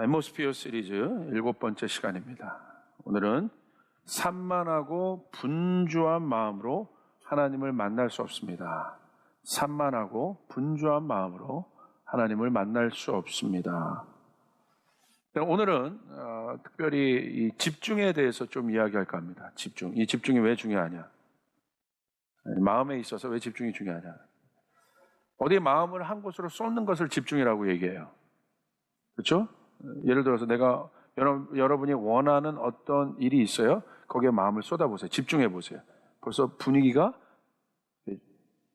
엠모스피어 시리즈 7번째 시간입니다. 오늘은 산만하고 분주한 마음으로 하나님을 만날 수 없습니다. 산만하고 분주한 마음으로 하나님을 만날 수 없습니다. 오늘은 특별히 이 집중에 대해서 좀 이야기할까 합니다. 집중. 이 집중이 왜 중요하냐? 마음에 있어서 왜 집중이 중요하냐? 어디에 마음을 한 곳으로 쏟는 것을 집중이라고 얘기해요. 그렇죠? 예를 들어서 내가 여러분이 원하는 어떤 일이 있어요. 거기에 마음을 쏟아보세요. 집중해 보세요. 벌써 분위기가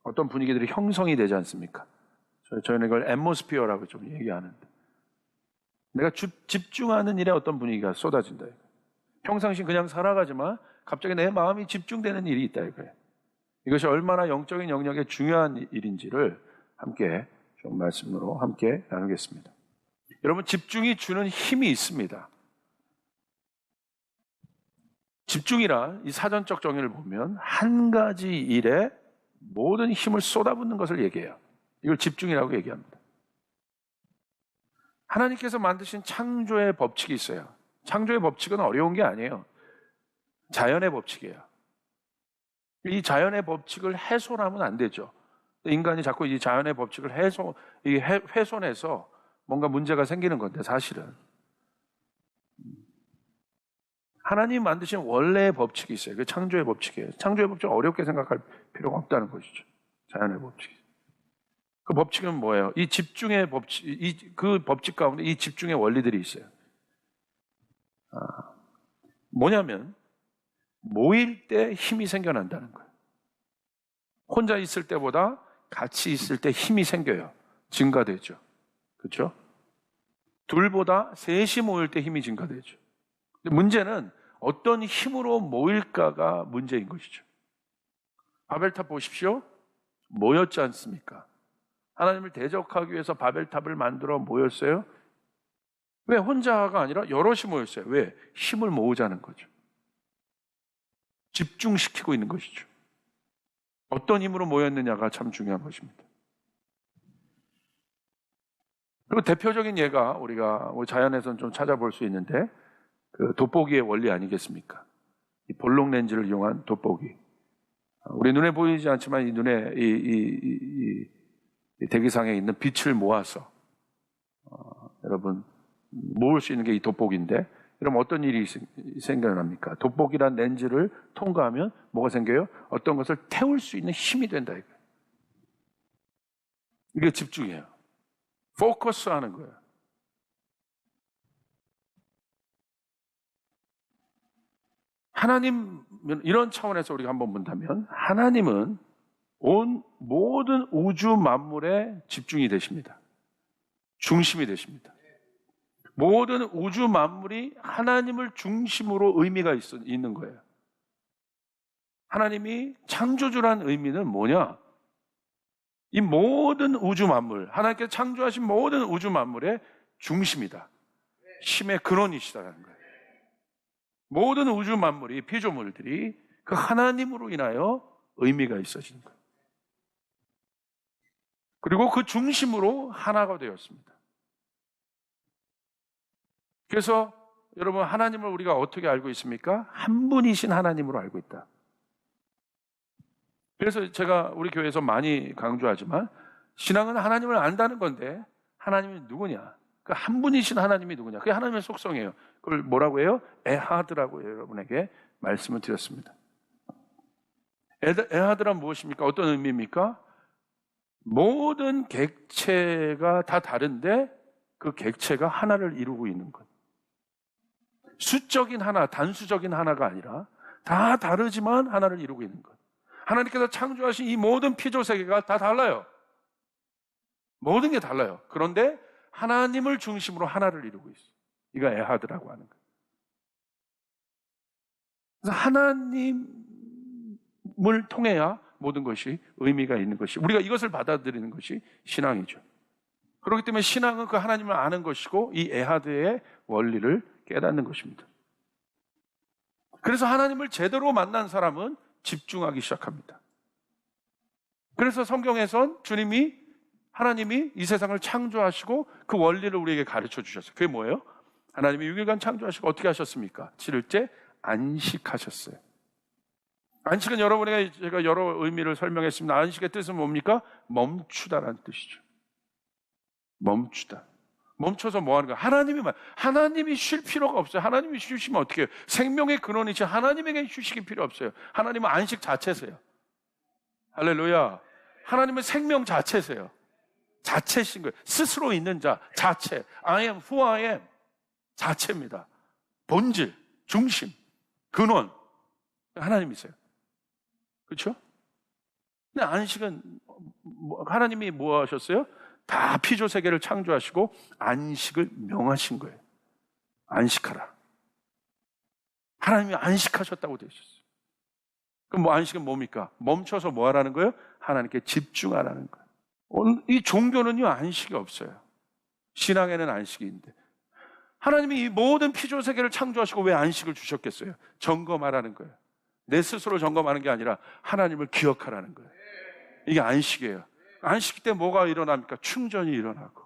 어떤 분위기들이 형성이 되지 않습니까? 저희는 이걸 앰모스피어라고 좀 얘기하는데, 내가 집중하는 일에 어떤 분위기가 쏟아진다. 평상시 그냥 살아가지만 갑자기 내 마음이 집중되는 일이 있다 이거예요. 이것이 얼마나 영적인 영역에 중요한 일인지를 함께 좀 말씀으로 함께 나누겠습니다. 여러분, 집중이 주는 힘이 있습니다. 집중이란 이 사전적 정의를 보면 한 가지 일에 모든 힘을 쏟아붓는 것을 얘기해요. 이걸 집중이라고 얘기합니다. 하나님께서 만드신 창조의 법칙이 있어요. 창조의 법칙은 어려운 게 아니에요. 자연의 법칙이에요. 이 자연의 법칙을 훼손하면 안 되죠. 인간이 자꾸 이 자연의 법칙을 훼손해서 뭔가 문제가 생기는 건데, 사실은 하나님 만드신 원래의 법칙이 있어요. 그 창조의 법칙이에요. 창조의 법칙을 어렵게 생각할 필요가 없다는 것이죠. 자연의 법칙. 그 법칙은 뭐예요? 이 집중의 법칙, 그 법칙 가운데 이 집중의 원리들이 있어요. 뭐냐면 모일 때 힘이 생겨난다는 거예요. 혼자 있을 때보다 같이 있을 때 힘이 생겨요. 증가되죠. 그렇죠? 둘보다 셋이 모일 때 힘이 증가되죠. 근데 문제는 어떤 힘으로 모일까가 문제인 것이죠. 바벨탑 보십시오. 모였지 않습니까? 하나님을 대적하기 위해서 바벨탑을 만들어 모였어요. 왜? 혼자가 아니라 여럿이 모였어요. 왜? 힘을 모으자는 거죠. 집중시키고 있는 것이죠. 어떤 힘으로 모였느냐가 참 중요한 것입니다. 그리고 대표적인 예가 우리가 자연에서는 좀 찾아볼 수 있는데, 그 돋보기의 원리 아니겠습니까? 이 볼록 렌즈를 이용한 돋보기. 우리 눈에 보이지 않지만 이 눈에 이 대기상에 있는 빛을 모아서 여러분 모을 수 있는 게 이 돋보기인데, 그럼 어떤 일이 생겨납니까? 돋보기란 렌즈를 통과하면 뭐가 생겨요? 어떤 것을 태울 수 있는 힘이 된다 이거예요. 이게 집중이에요. 포커스 하는 거예요. 하나님, 이런 차원에서 우리가 한번 본다면 하나님은 모든 우주 만물의 집중이 되십니다. 중심이 되십니다. 모든 우주 만물이 하나님을 중심으로 의미가 있는 거예요. 하나님이 창조주란 의미는 뭐냐? 이 모든 우주 만물, 하나님께서 창조하신 모든 우주 만물의 중심이다. 힘의 근원이시다는 거예요. 모든 우주 만물이, 피조물들이 그 하나님으로 인하여 의미가 있어지는 거예요. 그리고 그 중심으로 하나가 되었습니다. 그래서 여러분, 하나님을 우리가 어떻게 알고 있습니까? 한 분이신 하나님으로 알고 있다. 그래서 제가 우리 교회에서 많이 강조하지만 신앙은 하나님을 안다는 건데, 하나님이 누구냐? 그 한 분이신 하나님이 누구냐? 그게 하나님의 속성이에요. 그걸 뭐라고 해요? 에하드라고 여러분에게 말씀을 드렸습니다. 에하드란 무엇입니까? 어떤 의미입니까? 모든 객체가 다 다른데 그 객체가 하나를 이루고 있는 것. 수적인 하나, 단수적인 하나가 아니라 다 다르지만 하나를 이루고 있는 것. 하나님께서 창조하신 이 모든 피조세계가 다 달라요. 모든 게 달라요. 그런데 하나님을 중심으로 하나를 이루고 있어요. 이거 에하드라고 하는 거예요. 그래서 하나님을 통해야 모든 것이 의미가 있는 것이, 우리가 이것을 받아들이는 것이 신앙이죠. 그렇기 때문에 신앙은 그 하나님을 아는 것이고, 이 에하드의 원리를 깨닫는 것입니다. 그래서 하나님을 제대로 만난 사람은 집중하기 시작합니다. 그래서 성경에선 하나님이 이 세상을 창조하시고 그 원리를 우리에게 가르쳐 주셨어요. 그게 뭐예요? 하나님이 6일간 창조하시고 어떻게 하셨습니까? 7일째 안식하셨어요. 안식은 여러분에게 제가 여러 의미를 설명했습니다. 안식의 뜻은 뭡니까? 멈추다라는 뜻이죠. 멈추다. 멈춰서 뭐 하는 거야? 하나님이 쉴 필요가 없어요. 하나님이 쉬시면 어떻게 해요? 생명의 근원이지 하나님에게 휴식이 필요 없어요. 하나님은 안식 자체세요. 할렐루야. 하나님은 생명 자체세요. 자체신 거예요. 스스로 있는 자, 자체. I am who I am. 자체입니다. 본질, 중심, 근원. 하나님이세요. 그렇죠? 근데 안식은 하나님이 뭐 하셨어요? 다 피조 세계를 창조하시고 안식을 명하신 거예요. 안식하라. 하나님이 안식하셨다고 되어 있었어요. 그럼 뭐 안식은 뭡니까? 멈춰서 뭐 하라는 거예요? 하나님께 집중하라는 거예요. 오늘 이 종교는요 안식이 없어요. 신앙에는 안식이 있는데 하나님이 이 모든 피조 세계를 창조하시고 왜 안식을 주셨겠어요? 점검하라는 거예요. 내 스스로 점검하는 게 아니라 하나님을 기억하라는 거예요. 이게 안식이에요. 안식 때 뭐가 일어납니까? 충전이 일어나고.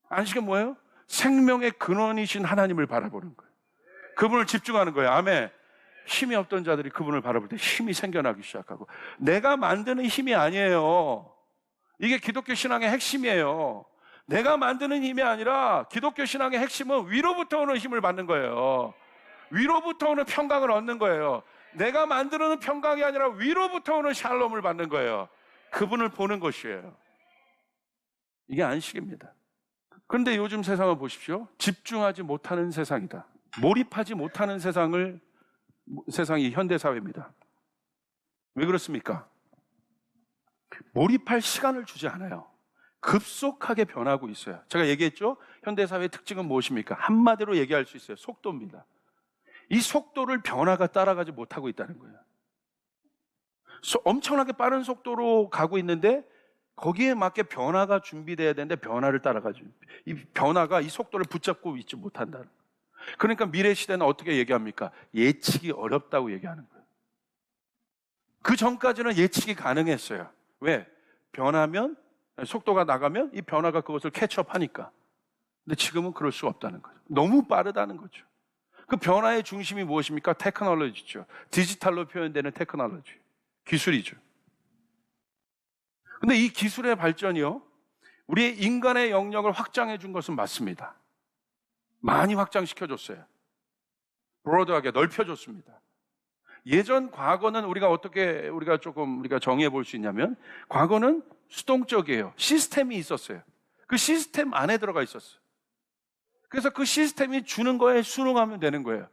안식은 뭐예요? 생명의 근원이신 하나님을 바라보는 거예요. 그분을 집중하는 거예요. 아멘. 힘이 없던 자들이 그분을 바라볼 때 힘이 생겨나기 시작하고, 내가 만드는 힘이 아니에요. 이게 기독교 신앙의 핵심이에요. 내가 만드는 힘이 아니라 기독교 신앙의 핵심은 위로부터 오는 힘을 받는 거예요. 위로부터 오는 평강을 얻는 거예요. 내가 만드는 평강이 아니라 위로부터 오는 샬롬을 받는 거예요. 그분을 보는 것이에요. 이게 안식입니다. 그런데 요즘 세상을 보십시오. 집중하지 못하는 세상이다. 몰입하지 못하는 세상이 현대사회입니다. 왜 그렇습니까? 몰입할 시간을 주지 않아요. 급속하게 변하고 있어요. 제가 얘기했죠? 현대사회의 특징은 무엇입니까? 한마디로 얘기할 수 있어요. 속도입니다. 이 속도를 변화가 따라가지 못하고 있다는 거예요. 엄청나게 빠른 속도로 가고 있는데 거기에 맞게 변화가 준비돼야 되는데 변화를 따라가죠. 이 변화가 이 속도를 붙잡고 있지 못한다는 거예요. 그러니까 미래 시대는 어떻게 얘기합니까? 예측이 어렵다고 얘기하는 거예요. 그 전까지는 예측이 가능했어요. 왜? 변하면, 속도가 나가면 이 변화가 그것을 캐치업하니까. 근데 지금은 그럴 수가 없다는 거죠. 너무 빠르다는 거죠. 그 변화의 중심이 무엇입니까? 테크놀로지죠. 디지털로 표현되는 테크놀로지. 기술이죠. 근데 이 기술의 발전이요, 우리의 인간의 영역을 확장해 준 것은 맞습니다. 많이 확장시켜줬어요. 브로드하게 넓혀줬습니다. 예전 과거는 우리가 정의해 볼 수 있냐면, 과거는 수동적이에요. 시스템이 있었어요. 그 시스템 안에 들어가 있었어요. 그래서 그 시스템이 주는 거에 순응하면 되는 거예요.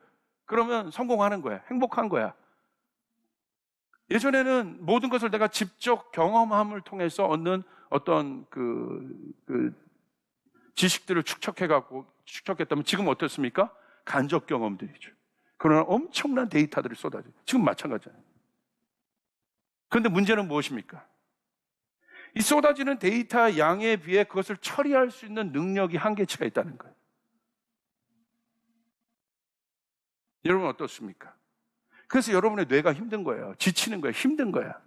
그러면 성공하는 거야. 행복한 거야. 예전에는 모든 것을 내가 직접 경험함을 통해서 얻는 어떤 지식들을 축적했다면 지금 어떻습니까? 간접 경험들이죠. 그러나 엄청난 데이터들이 쏟아져요. 지금 마찬가지예요. 그런데 문제는 무엇입니까? 이 쏟아지는 데이터 양에 비해 그것을 처리할 수 있는 능력이 한계치가 있다는 거예요. 여러분 어떻습니까? 그래서 여러분의 뇌가 힘든 거예요. 지치는 거예요. 힘든 거야.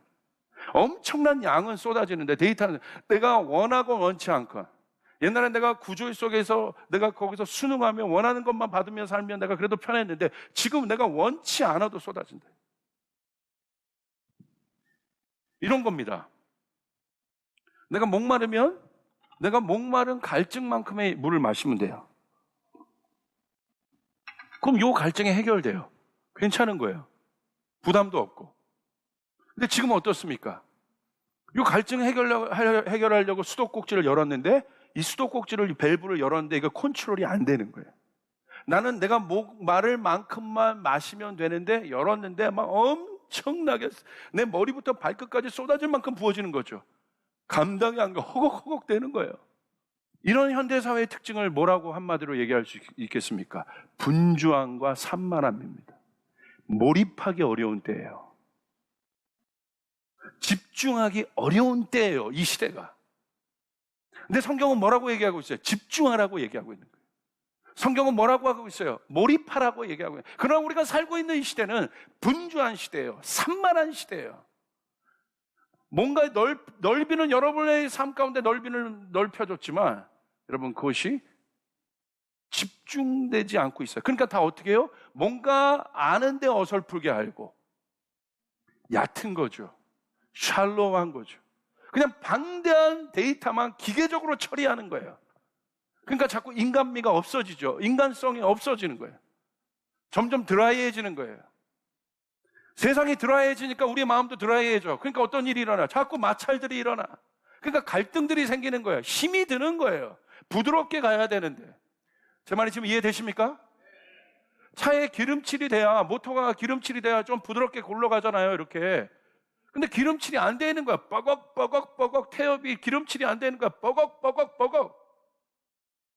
엄청난 양은 쏟아지는데 데이터는 내가 원하고 원치 않건, 옛날에 내가 구조의 속에서 내가 거기서 순응하며 원하는 것만 받으며 살면 내가 그래도 편했는데 지금 내가 원치 않아도 쏟아진다. 이런 겁니다. 내가 목마르면 내가 목마른 갈증만큼의 물을 마시면 돼요. 그럼 요 갈증이 해결돼요. 괜찮은 거예요. 부담도 없고. 근데 지금 어떻습니까? 요 갈증 해결하려고 수도꼭지를 열었는데 이 수도꼭지를 밸브를 열었는데 이거 컨트롤이 안 되는 거예요. 나는 내가 마를 만큼만 마시면 되는데 열었는데 막 엄청나게 내 머리부터 발끝까지 쏟아질 만큼 부어지는 거죠. 감당이 안 가. 허걱허걱 되는 거예요. 이런 현대사회의 특징을 뭐라고 한마디로 얘기할 수 있겠습니까? 분주함과 산만함입니다. 몰입하기 어려운 때예요. 집중하기 어려운 때예요, 이 시대가. 근데 성경은 뭐라고 얘기하고 있어요? 집중하라고 얘기하고 있는 거예요. 성경은 뭐라고 하고 있어요? 몰입하라고 얘기하고 있어요. 그러나 우리가 살고 있는 이 시대는 분주한 시대예요. 산만한 시대예요. 뭔가 넓이는 여러분의 삶 가운데 넓이는 넓혀줬지만 여러분 그것이 집중되지 않고 있어요. 그러니까 다 어떻게 해요? 뭔가 아는데 어설프게 알고 얕은 거죠. 샬로우한 거죠. 그냥 방대한 데이터만 기계적으로 처리하는 거예요. 그러니까 자꾸 인간미가 없어지죠. 인간성이 없어지는 거예요. 점점 드라이해지는 거예요. 세상이 드라이해지니까 우리 마음도 드라이해져. 그러니까 어떤 일이 일어나? 자꾸 마찰들이 일어나. 그러니까 갈등들이 생기는 거예요. 힘이 드는 거예요. 부드럽게 가야 되는데. 제 말이 지금 이해되십니까? 차에 기름칠이 돼야, 모터가 기름칠이 돼야 좀 부드럽게 굴러가잖아요, 이렇게. 근데 기름칠이 안 되는 거야. 뻐걱뻐걱뻐걱 태엽이 기름칠이 안 되는 거야. 뻐걱뻐걱뻐걱.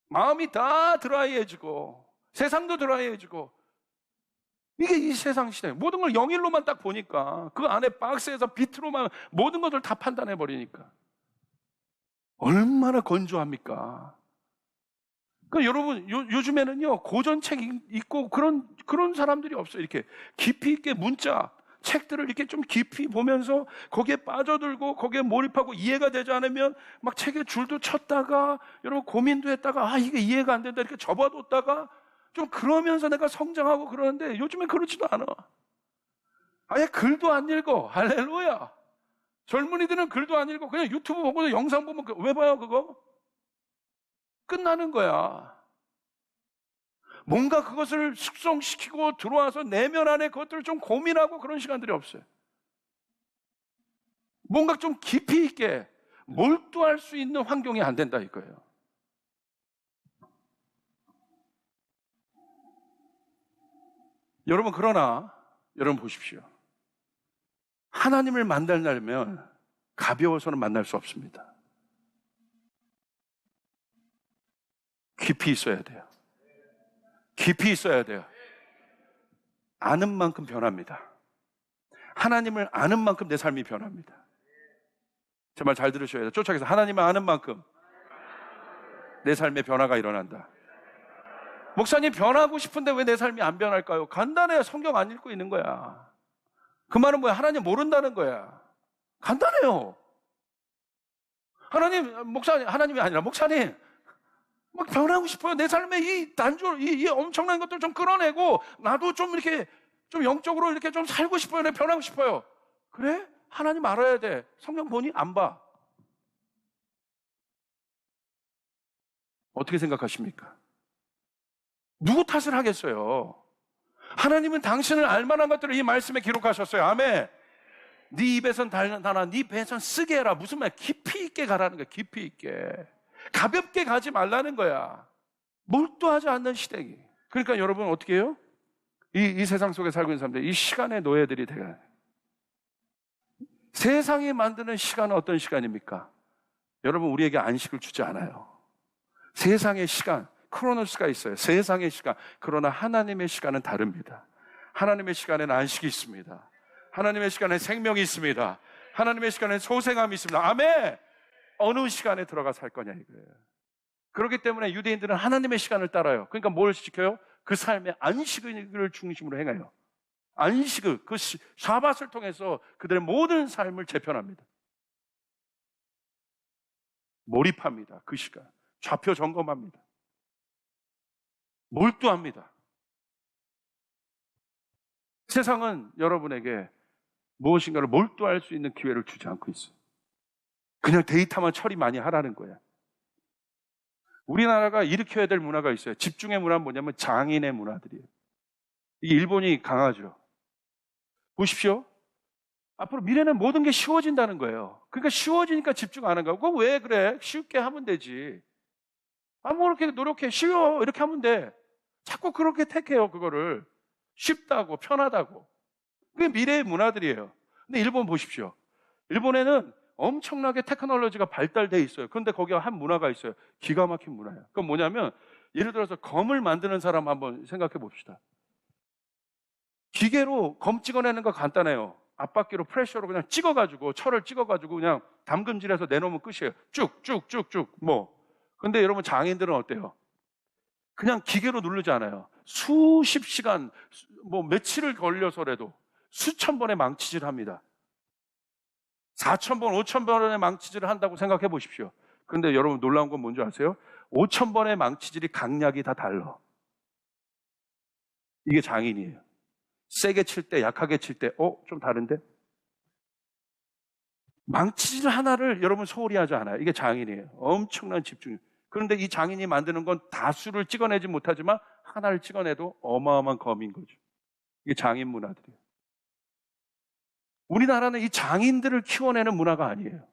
마음이 다 드라이해지고 세상도 드라이해지고. 이게 이 세상 시대. 모든 걸 영일로만 딱 보니까 그 안에 박스에서 비트로만 모든 것을 다 판단해 버리니까 얼마나 건조합니까? 그러니까 여러분 요즘에는요 고전책 읽고 그런 사람들이 없어요. 이렇게 깊이 있게 문자 책들을 이렇게 좀 깊이 보면서 거기에 빠져들고 거기에 몰입하고 이해가 되지 않으면 막 책에 줄도 쳤다가 여러분 고민도 했다가 이게 이해가 안 된다 이렇게 접어뒀다가 좀 그러면서 내가 성장하고 그러는데 요즘엔 그렇지도 않아. 아예 글도 안 읽어. 할렐루야. 젊은이들은 글도 안 읽어. 그냥 유튜브 보고 영상 보면 왜 봐요 그거? 끝나는 거야. 뭔가 그것을 숙성시키고 들어와서 내면 안에 그것들을 좀 고민하고 그런 시간들이 없어요. 뭔가 좀 깊이 있게 몰두할 수 있는 환경이 안 된다 이거예요. 여러분 그러나 여러분 보십시오. 하나님을 만나려면 가벼워서는 만날 수 없습니다. 깊이 있어야 돼요. 깊이 있어야 돼요. 아는 만큼 변합니다. 하나님을 아는 만큼 내 삶이 변합니다. 제 말 잘 들으셔야 돼요. 쫓아가서 하나님을 아는 만큼 내 삶의 변화가 일어난다. 목사님 변하고 싶은데 왜 내 삶이 안 변할까요? 간단해요. 성경 안 읽고 있는 거야. 그 말은 뭐야? 하나님 모른다는 거야. 간단해요. 하나님이 아니라 목사님 막 변하고 싶어요. 내 삶에 이 단조, 이 엄청난 것들 좀 끌어내고 나도 좀 이렇게 좀 영적으로 이렇게 좀 살고 싶어요. 내가 변하고 싶어요. 그래? 하나님 알아야 돼. 성경 보니 안 봐. 어떻게 생각하십니까? 누구 탓을 하겠어요? 하나님은 당신을 알만한 것들을 이 말씀에 기록하셨어요. 아멘. 네 입에선 달아나 네 배에선 쓰게 해라. 무슨 말? 깊이 있게 가라는 거야. 깊이 있게. 가볍게 가지 말라는 거야. 몰두하지 않는 시대기. 그러니까 여러분 어떻게 해요? 이 세상 속에 살고 있는 사람들, 이 시간의 노예들이 돼요. 세상이 만드는 시간은 어떤 시간입니까? 여러분 우리에게 안식을 주지 않아요. 세상의 시간, 크로노스가 있어요. 세상의 시간. 그러나 하나님의 시간은 다릅니다. 하나님의 시간에는 안식이 있습니다. 하나님의 시간에 생명이 있습니다. 하나님의 시간에 소생함이 있습니다. 아멘. 어느 시간에 들어가 살 거냐 이거예요. 그렇기 때문에 유대인들은 하나님의 시간을 따라요. 그러니까 뭘 지켜요? 그 삶의 안식을 중심으로 행해요. 안식을, 그 샤밧을 통해서 그들의 모든 삶을 재편합니다. 몰입합니다. 그 시간. 좌표 점검합니다. 몰두합니다. 세상은 여러분에게 무엇인가를 몰두할 수 있는 기회를 주지 않고 있어요. 그냥 데이터만 처리 많이 하라는 거야. 우리나라가 일으켜야 될 문화가 있어요. 집중의 문화는 뭐냐면 장인의 문화들이에요. 이게 일본이 강하죠. 보십시오. 앞으로 미래는 모든 게 쉬워진다는 거예요. 그러니까 쉬워지니까 집중 안 하는 거야. 그거 왜 그래? 쉽게 하면 되지. 뭐 이렇게 노력해. 쉬워. 이렇게 하면 돼. 자꾸 그렇게 택해요. 그거를. 쉽다고, 편하다고. 그게 미래의 문화들이에요. 근데 일본 보십시오. 일본에는 엄청나게 테크놀로지가 발달돼 있어요. 그런데 거기가 한 문화가 있어요. 기가 막힌 문화예요. 그건 뭐냐면 예를 들어서 검을 만드는 사람 한번 생각해 봅시다. 기계로 검 찍어내는 거 간단해요. 앞바퀴로 프레셔로 그냥 찍어가지고 철을 찍어가지고 그냥 담금질해서 내놓으면 끝이에요. 쭉쭉쭉쭉 뭐. 근데 여러분 장인들은 어때요? 그냥 기계로 누르지 않아요. 수십 시간, 뭐 며칠을 걸려서라도 수천 번의 망치질을 합니다. 4,000번, 5,000번의 망치질을 한다고 생각해 보십시오. 그런데 여러분 놀라운 건 뭔지 아세요? 5,000번의 망치질이 강약이 다 달라. 이게 장인이에요. 세게 칠 때, 약하게 칠 때, 좀 다른데? 망치질 하나를 여러분 소홀히 하지 않아요. 이게 장인이에요. 엄청난 집중력. 그런데 이 장인이 만드는 건 다수를 찍어내지 못하지만 하나를 찍어내도 어마어마한 검인 거죠. 이게 장인 문화들이에요. 우리나라는 이 장인들을 키워내는 문화가 아니에요.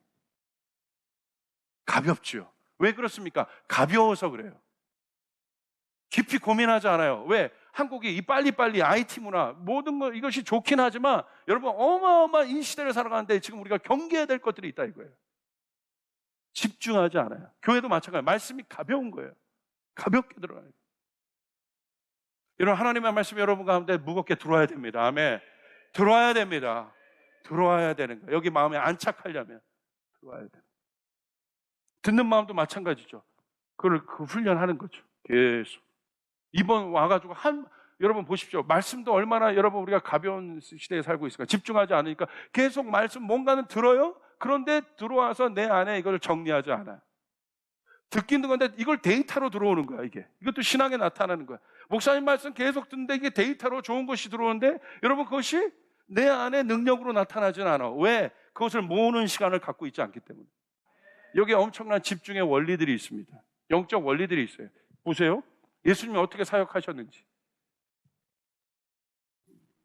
가볍죠. 왜 그렇습니까? 가벼워서 그래요. 깊이 고민하지 않아요. 왜? 한국이 이 빨리빨리 IT 문화, 모든 것 이것이 좋긴 하지만 여러분 어마어마한 이 시대를 살아가는데 지금 우리가 경계해야 될 것들이 있다 이거예요. 집중하지 않아요. 교회도 마찬가지예요. 말씀이 가벼운 거예요. 가볍게 들어가요. 이런 하나님의 말씀이 여러분 가운데 무겁게 들어와야 됩니다. 아멘. 들어와야 됩니다. 들어와야 되는 거예요. 여기 마음에 안착하려면 들어와야 돼요. 듣는 마음도 마찬가지죠. 그 훈련하는 거죠. 계속. 이번 와가지고 여러분 보십시오. 말씀도 얼마나 여러분 우리가 가벼운 시대에 살고 있을까. 집중하지 않으니까 계속 말씀 뭔가는 들어요. 그런데 들어와서 내 안에 이걸 정리하지 않아요. 듣기는 건데 이걸 데이터로 들어오는 거야 이게. 이것도 신앙에 나타나는 거야. 목사님 말씀 계속 듣는데 이게 데이터로 좋은 것이 들어오는데 여러분 그것이 내 안에 능력으로 나타나지는 않아. 왜? 그것을 모으는 시간을 갖고 있지 않기 때문에. 여기에 엄청난 집중의 원리들이 있습니다. 영적 원리들이 있어요. 보세요. 예수님이 어떻게 사역하셨는지.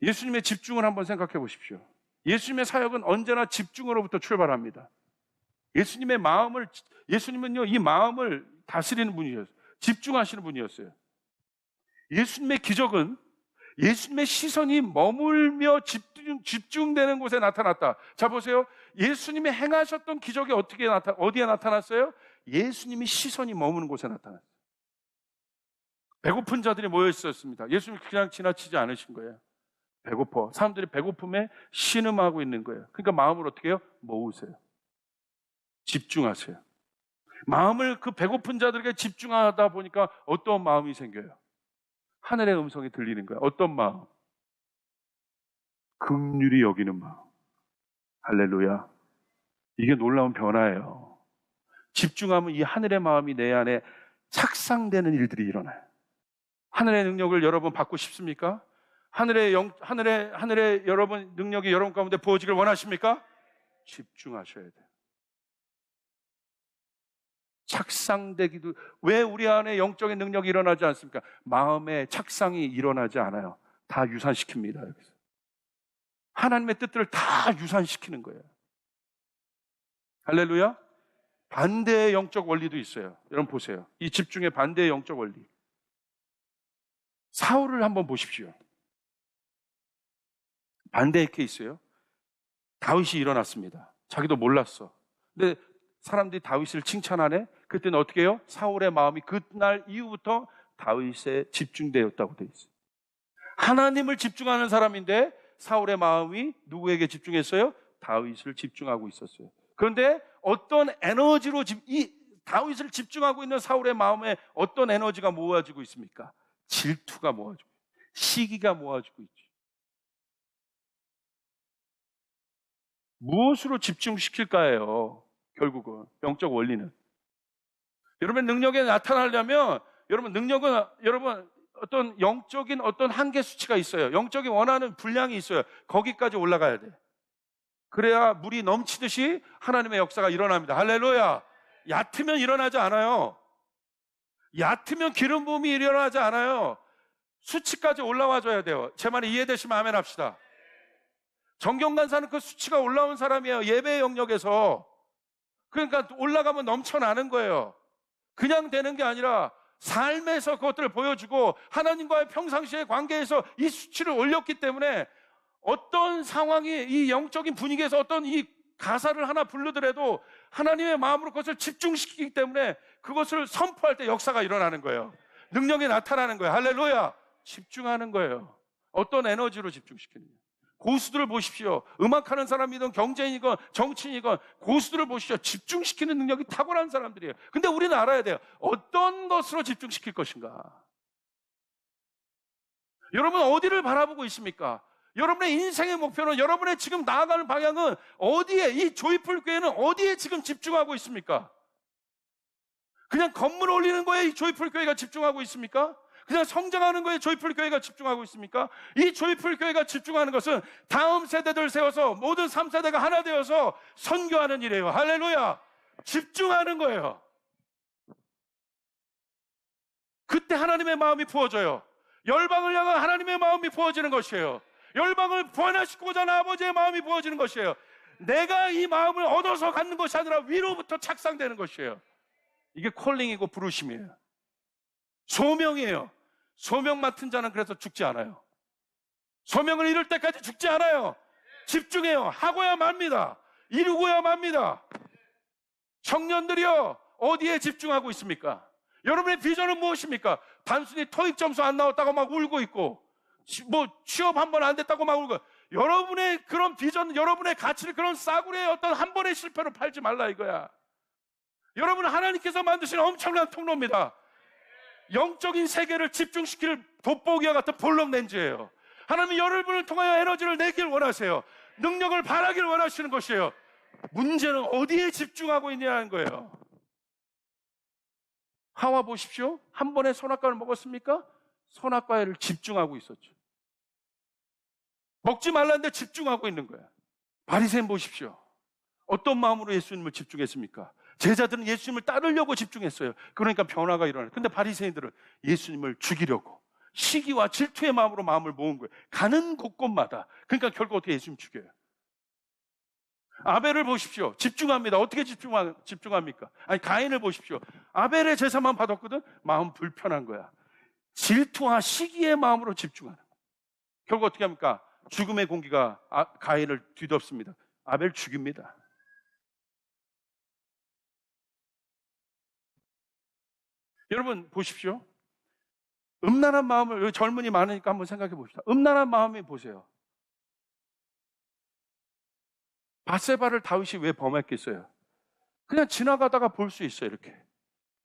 예수님의 집중을 한번 생각해 보십시오. 예수님의 사역은 언제나 집중으로부터 출발합니다. 예수님은요, 이 마음을 다스리는 분이셨어요. 집중하시는 분이었어요. 예수님의 기적은 예수님의 시선이 머물며 집중되는 곳에 나타났다. 자, 보세요. 예수님이 행하셨던 기적이 어디에 나타났어요? 예수님이 시선이 머무는 곳에 나타났어요. 배고픈 자들이 모여 있었습니다. 예수님이 그냥 지나치지 않으신 거예요. 배고파. 사람들이 배고픔에 신음하고 있는 거예요. 그러니까 마음을 어떻게 해요? 모으세요. 집중하세요. 마음을 그 배고픈 자들에게 집중하다 보니까 어떤 마음이 생겨요? 하늘의 음성이 들리는 거예요. 어떤 마음? 긍휼히 여기는 마음. 할렐루야. 이게 놀라운 변화예요. 집중하면 이 하늘의 마음이 내 안에 착상되는 일들이 일어나요. 하늘의 능력을 여러분 받고 싶습니까? 하늘의 여러분 능력이 여러분 가운데 부어지길 원하십니까? 집중하셔야 돼요. 착상되기도. 왜 우리 안에 영적인 능력이 일어나지 않습니까? 마음의 착상이 일어나지 않아요. 다 유산시킵니다. 여기서. 하나님의 뜻들을 다 유산시키는 거예요. 할렐루야. 반대의 영적 원리도 있어요. 여러분 보세요. 이 집중의 반대의 영적 원리. 사울을 한번 보십시오. 반대의 케이스예요. 다윗이 일어났습니다. 자기도 몰랐어. 근데 사람들이 다윗을 칭찬하네. 그때는 어떻게 해요? 사울의 마음이 그날 이후부터 다윗에 집중되었다고 되어 있어요. 하나님을 집중하는 사람인데 사울의 마음이 누구에게 집중했어요? 다윗을 집중하고 있었어요. 그런데 어떤 에너지로 이 다윗을 집중하고 있는 사울의 마음에 어떤 에너지가 모아지고 있습니까? 질투가 모아지고 있어요. 시기가 모아지고 있죠. 무엇으로 집중시킬까요? 결국은 영적 원리는. 여러분 능력에 나타나려면 여러분 어떤 영적인 어떤 한계 수치가 있어요. 영적인 원하는 분량이 있어요. 거기까지 올라가야 돼. 그래야 물이 넘치듯이 하나님의 역사가 일어납니다. 할렐루야. 얕으면 일어나지 않아요. 얕으면 기름 부음이 일어나지 않아요. 수치까지 올라와 줘야 돼요. 제 말이 이해되시면 아멘 합시다. 정경 간사는 그 수치가 올라온 사람이에요. 예배의 영역에서. 그러니까 올라가면 넘쳐나는 거예요. 그냥 되는 게 아니라 삶에서 그것들을 보여주고 하나님과의 평상시의 관계에서 이 수치를 올렸기 때문에 어떤 상황이 이 영적인 분위기에서 어떤 이 가사를 하나 부르더라도 하나님의 마음으로 그것을 집중시키기 때문에 그것을 선포할 때 역사가 일어나는 거예요. 능력이 나타나는 거예요. 할렐루야. 집중하는 거예요. 어떤 에너지로 집중시키느냐. 고수들을 보십시오. 음악하는 사람이든 경제인이건 정치인이건 고수들을 보십시오. 집중시키는 능력이 탁월한 사람들이에요. 근데 우리는 알아야 돼요. 어떤 것으로 집중시킬 것인가. 여러분 어디를 바라보고 있습니까? 여러분의 인생의 목표는, 여러분의 지금 나아가는 방향은 어디에, 이 조이풀 교회는 어디에 지금 집중하고 있습니까? 그냥 건물 올리는 거에 이 조이풀 교회가 집중하고 있습니까? 그냥 성장하는 거에 조이풀 교회가 집중하고 있습니까? 이 조이풀 교회가 집중하는 것은 다음 세대들 세워서 모든 3세대가 하나 되어서 선교하는 일이에요. 할렐루야! 집중하는 거예요. 그때 하나님의 마음이 부어져요. 열방을 향한 하나님의 마음이 부어지는 것이에요. 열방을 구원하시고자 하는 아버지의 마음이 부어지는 것이에요. 내가 이 마음을 얻어서 갖는 것이 아니라 위로부터 착상되는 것이에요. 이게 콜링이고 부르심이에요. 소명이에요. 소명 맡은 자는 그래서 죽지 않아요. 소명을 이룰 때까지 죽지 않아요. 집중해요. 하고야 맙니다. 이루고야 맙니다. 청년들이요, 어디에 집중하고 있습니까? 여러분의 비전은 무엇입니까? 단순히 토익 점수 안 나왔다고 막 울고 있고, 취업 한 번 안 됐다고 막 울고, 여러분의 그런 비전, 여러분의 가치를 그런 싸구려의 어떤 한 번의 실패로 팔지 말라 이거야. 여러분은 하나님께서 만드신 엄청난 통로입니다. 영적인 세계를 집중시킬 돋보기와 같은 볼록 렌즈예요. 하나님이 여러분을 통하여 에너지를 내길 원하세요. 능력을 바라길 원하시는 것이에요. 문제는 어디에 집중하고 있냐는 거예요. 하와 보십시오. 한 번에 선악과를 먹었습니까? 선악과를 집중하고 있었죠. 먹지 말라는데 집중하고 있는 거야. 바리새인 보십시오. 어떤 마음으로 예수님을 집중했습니까? 제자들은 예수님을 따르려고 집중했어요. 그러니까 변화가 일어나요. 근데 바리새인들은 예수님을 죽이려고 시기와 질투의 마음으로 마음을 모은 거예요. 가는 곳곳마다. 그러니까 결국 어떻게 예수님 죽여요. 아벨을 보십시오. 집중합니다. 어떻게 집중합니까? 아니, 가인을 보십시오. 아벨의 제사만 받았거든. 마음 불편한 거야. 질투와 시기의 마음으로 집중하는 거야. 결국 어떻게 합니까? 죽음의 공기가 가인을 뒤덮습니다. 아벨 죽입니다. 여러분 보십시오. 음란한 마음을, 여기 젊은이 많으니까 한번 생각해 봅시다. 음란한 마음이 보세요. 밧세바를 다윗이 왜 범했겠어요? 그냥 지나가다가 볼 수 있어요, 이렇게.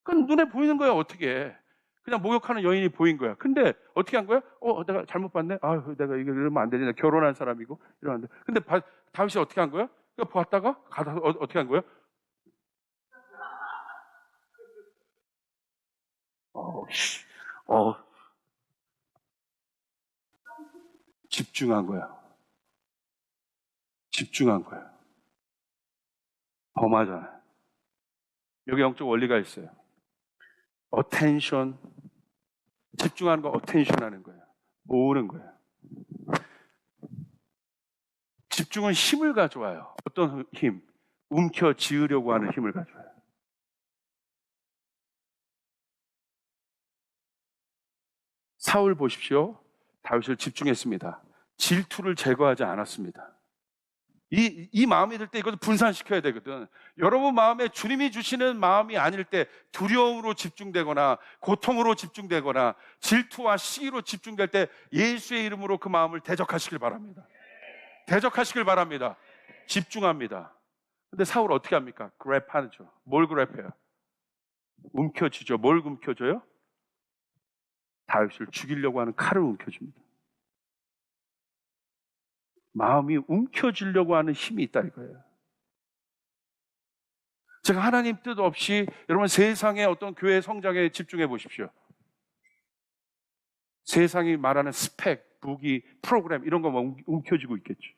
그건 눈에 보이는 거야, 어떻게. 그냥 목욕하는 여인이 보인 거야. 근데 어떻게 한 거야? 내가 잘못 봤네? 내가 이거 이러면 안 되지. 결혼한 사람이고, 이러는데. 근데 다윗이 어떻게 한 거야? 그러니까 봤다가, 가서 어떻게 한 거야? 집중한 거야. 집중한 거야. 범하잖아요. 여기 영적 원리가 있어요. attention. 집중하는 거 attention 하는 거예요. 모으는 거예요. 집중은 힘을 가져와요. 어떤 힘? 움켜 지으려고 하는 힘을 가져와요. 사울 보십시오. 다윗을 집중했습니다. 질투를 제거하지 않았습니다. 이 마음이 들 때 이것을 분산시켜야 되거든. 여러분 마음에 주님이 주시는 마음이 아닐 때 두려움으로 집중되거나 고통으로 집중되거나 질투와 시기로 집중될 때 예수의 이름으로 그 마음을 대적하시길 바랍니다. 대적하시길 바랍니다. 집중합니다. 근데 사울 어떻게 합니까? 그랩하죠. 뭘 그랩해요? 움켜쥐죠. 뭘 움켜줘요? 다윗을 죽이려고 하는 칼을 움켜줍니다. 마음이 움켜쥐려고 하는 힘이 있다 이거예요. 제가 하나님 뜻 없이 여러분 세상의 어떤 교회 성장에 집중해 보십시오. 세상이 말하는 스펙, 부기, 프로그램 이런 거만 움켜쥐고 있겠죠.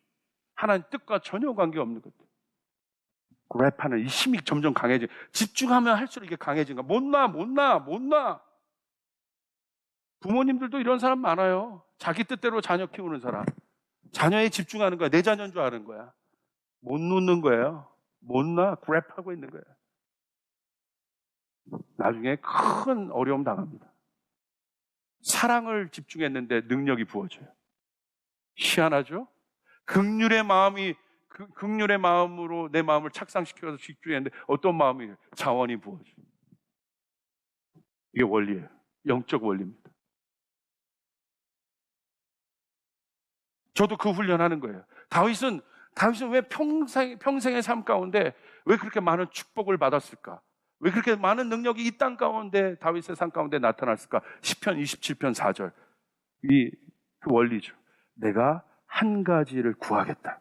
하나님 뜻과 전혀 관계없는 것들. 랩하는 이 힘이 점점 강해져. 집중하면 할수록 이게 강해진 거야. 못 놔. 부모님들도 이런 사람 많아요. 자기 뜻대로 자녀 키우는 사람. 자녀에 집중하는 거야. 내 자녀인 줄 아는 거야. 못 놓는 거예요. 못 놔. 그랩하고 있는 거예요. 나중에 큰 어려움 당합니다. 사랑을 집중했는데 능력이 부어져요. 희한하죠? 긍휼의 마음으로 내 마음을 착상시켜서 집중했는데 어떤 마음이 자원이 부어져요. 이게 원리예요. 영적 원리입니다. 저도 그 훈련하는 거예요. 다윗은 왜 평생의 삶 가운데 왜 그렇게 많은 축복을 받았을까? 왜 그렇게 많은 능력이 이 땅 가운데 다윗의 삶 가운데 나타났을까? 시편 27편 4절 그 원리죠. 내가 한 가지를 구하겠다.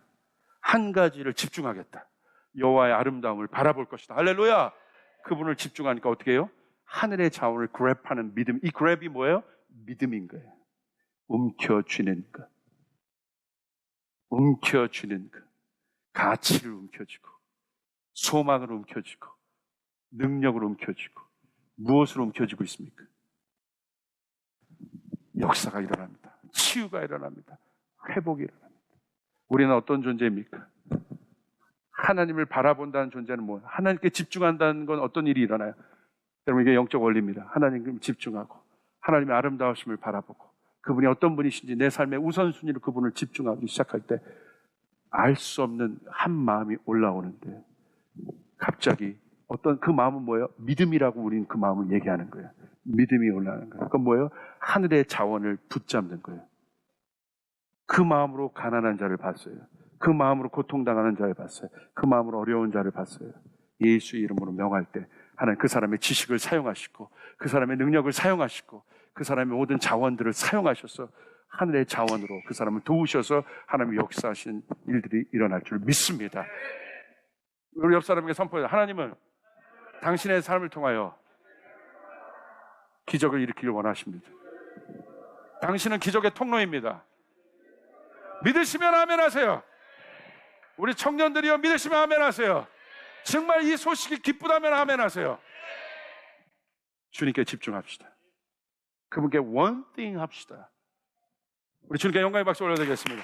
한 가지를 집중하겠다. 여호와의 아름다움을 바라볼 것이다. 할렐루야. 그분을 집중하니까 어떻게 해요? 하늘의 자원을 그랩하는 믿음. 이 그랩이 뭐예요? 믿음인 거예요. 움켜쥐는 것. 움켜쥐는 것. 가치를 움켜쥐고, 소망을 움켜쥐고, 능력을 움켜쥐고, 무엇을 움켜쥐고 있습니까? 역사가 일어납니다. 치유가 일어납니다. 회복이 일어납니다. 우리는 어떤 존재입니까? 하나님을 바라본다는 존재는 뭐예요? 하나님께 집중한다는 건 어떤 일이 일어나요? 여러분, 이게 영적 원리입니다. 하나님께 집중하고 하나님의 아름다우심을 바라보고 그분이 어떤 분이신지 내 삶의 우선순위로 그분을 집중하기 시작할 때 알 수 없는 한 마음이 올라오는데 갑자기 어떤 그 마음은 뭐예요? 믿음이라고 우리는 그 마음을 얘기하는 거예요. 믿음이 올라오는 거예요. 그건 뭐예요? 하늘의 자원을 붙잡는 거예요. 그 마음으로 가난한 자를 봤어요. 그 마음으로 고통당하는 자를 봤어요. 그 마음으로 어려운 자를 봤어요. 예수 이름으로 명할 때 하나님 그 사람의 지식을 사용하시고 그 사람의 능력을 사용하시고 그 사람의 모든 자원들을 사용하셔서 하늘의 자원으로 그 사람을 도우셔서 하나님의 역사하신 일들이 일어날 줄 믿습니다. 우리 옆 사람에게 선포해요. 하나님은 당신의 삶을 통하여 기적을 일으키길 원하십니다. 당신은 기적의 통로입니다. 믿으시면 아멘 하세요. 우리 청년들이요, 믿으시면 아멘 하세요. 정말 이 소식이 기쁘다면 아멘 하세요. 주님께 집중합시다. 그분께 one thing 합시다. 우리 주님께 영광의 박수 올려드리겠습니다.